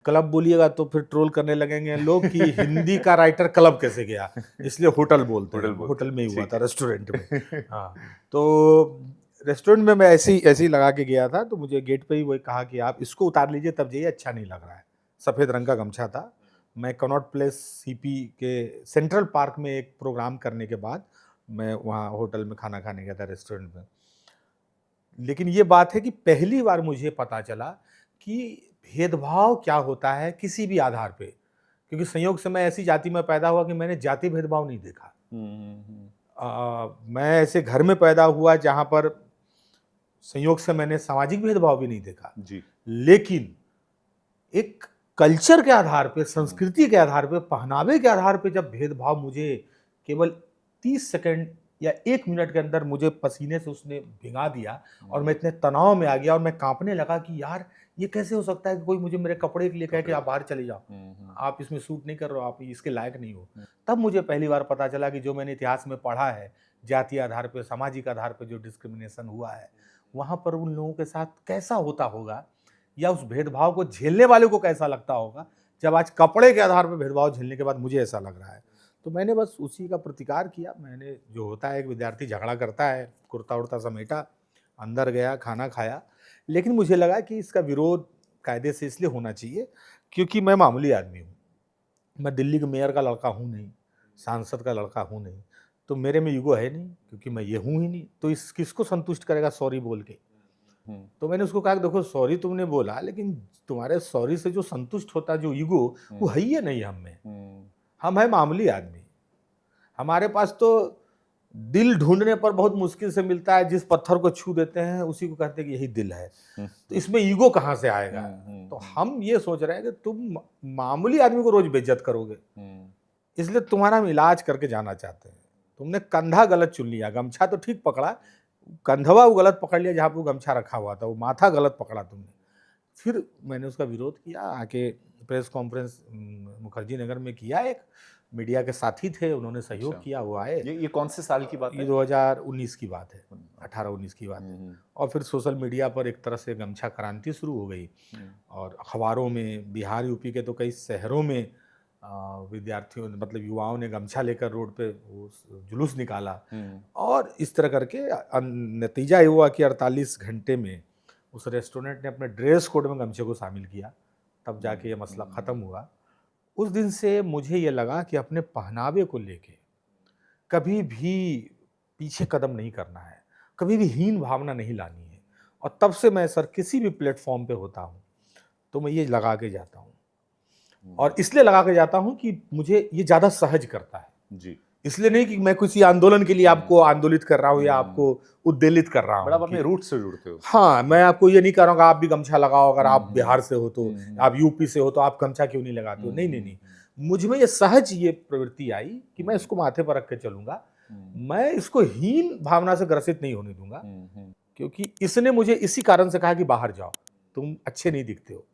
Club बोलिएगा तो फिर ट्रोल करने लगेंगे लोग कि हिंदी का राइटर क्लब कैसे गया, इसलिए होटल बोलते हैं। होटल में ही हुआ था, रेस्टोरेंट में। हाँ, तो रेस्टोरेंट में मैं ऐसे ही लगा के गया था, तो मुझे गेट पे ही वही कहा कि आप इसको उतार लीजिए तब जाइए, अच्छा नहीं लग रहा है। सफ़ेद रंग का गमछा था। मैं कनॉट प्लेस सीपी के सेंट्रल पार्क में एक प्रोग्राम करने के बाद मैं वहाँ होटल में खाना खाने गया था, रेस्टोरेंट में। लेकिन ये बात है कि पहली बार मुझे पता चला कि भेदभाव क्या होता है किसी भी आधार पे, क्योंकि संयोग से मैं ऐसी जाति में पैदा हुआ कि मैंने जाति भेदभाव नहीं देखा। मैं ऐसे घर में पैदा हुआ जहां पर संयोग से मैंने सामाजिक भेदभाव भी नहीं देखा जी। लेकिन एक कल्चर के आधार पे, संस्कृति के आधार पे, पहनावे के आधार पे जब भेदभाव मुझे केवल 30 सेकंड या 1 मिनट के अंदर मुझे पसीने से उसने भिगा दिया और मैं इतने तनाव में आ गया और मैं कांपने लगा कि यार ये कैसे हो सकता है कि कोई मुझे मेरे कपड़े के लिए कहे कि आप बाहर चले जाओ, आप इसमें सूट नहीं कर रहे हो, आप इसके लायक नहीं हो। तब मुझे पहली बार पता चला कि जो मैंने इतिहास में पढ़ा है, जातीय आधार पे, सामाजिक आधार पे जो डिस्क्रिमिनेशन हुआ है, वहाँ पर उन लोगों के साथ कैसा होता होगा या उस भेदभाव को झेलने वाले को कैसा लगता होगा, जब आज कपड़े के आधार पर भेदभाव झेलने के बाद मुझे ऐसा लग रहा है। तो मैंने बस उसी का प्रतिकार किया। मैंने, जो होता है एक विद्यार्थी झगड़ा करता है, कुर्ता उर्ता समेटा, अंदर गया, खाना खाया। लेकिन मुझे लगा कि इसका विरोध कायदे से इसलिए होना चाहिए क्योंकि मैं मामूली आदमी हूँ। मैं दिल्ली के मेयर का लड़का हूँ नहीं, सांसद का लड़का हूँ नहीं, तो मेरे में ईगो है नहीं क्योंकि मैं ये हूँ ही नहीं। तो इस किसको संतुष्ट करेगा सॉरी बोल के? तो मैंने उसको कहा कि देखो सॉरी तुमने बोला, लेकिन तुम्हारे सॉरी से जो संतुष्ट होता है, जो ईगो, वो है ही नहीं हम में। हम है मामूली आदमी। हमारे पास तो दिल ढूंढने पर बहुत मुश्किल से मिलता है, जिस पत्थर को छू देते हैं उसी को कहते हैं कि यही दिल है। तो इसमें ईगो कहाँ से आएगा? तो हम ये सोच रहे हैं कि तुम मामूली आदमी को रोज बेइज्जत करोगे, इसलिए तुम्हारा हम इलाज करके जाना चाहते हैं। तुमने कंधा गलत चुन लिया, गमछा तो ठीक पकड़ा, कंधवा वो गलत पकड़ लिया जहाँ पे वो गमछा रखा हुआ था, वो माथा गलत पकड़ा तुमने। फिर मैंने उसका विरोध किया, आके प्रेस कॉन्फ्रेंस मुखर्जी नगर में किया। एक मीडिया के साथी थे, उन्होंने सहयोग किया, वो आए। ये कौन से साल की बात है? ये 2019 की बात है, 18-19 की बात है। और फिर सोशल मीडिया पर एक तरह से गमछा क्रांति शुरू हो गई और अखबारों में, बिहार यूपी के तो कई शहरों में विद्यार्थियों, मतलब युवाओं ने गमछा लेकर रोड पे वो जुलूस निकाला। और इस तरह करके नतीजा ये हुआ कि 48 घंटे में उस रेस्टोरेंट ने अपने ड्रेस कोड में गमछे को शामिल किया, तब जाके ये मसला ख़त्म हुआ। उस दिन से मुझे ये लगा कि अपने पहनावे को लेके कभी भी पीछे कदम नहीं करना है, कभी भी हीन भावना नहीं लानी है। और तब से मैं सर किसी भी प्लेटफॉर्म पे होता हूँ तो मैं ये लगा के जाता हूँ, और इसलिए लगा के जाता हूँ कि मुझे ये ज़्यादा सहज करता है जी। इसलिए नहीं कि मैं किसी आंदोलन के लिए आपको आंदोलित कर रहा हूँ या आपको उद्वेलित कर रहा हूँ। बड़ा अपने रूट से जुड़ते हो। हाँ, मैं आपको ये नहीं कह रहा हूँ कि आप भी गमछा लगाओ, अगर आप बिहार से हो तो, आप यूपी से हो तो आप गमछा क्यों नहीं लगाते हो? नहीं नहीं नहीं, मुझ में ये सहज ये प्रवृत्ति आई कि मैं इसको माथे पर रख के चलूंगा, मैं इसको हीन भावना से ग्रसित नहीं होने दूंगा, क्योंकि इसने मुझे इसी कारण से कहा कि बाहर जाओ, तुम अच्छे नहीं दिखते हो।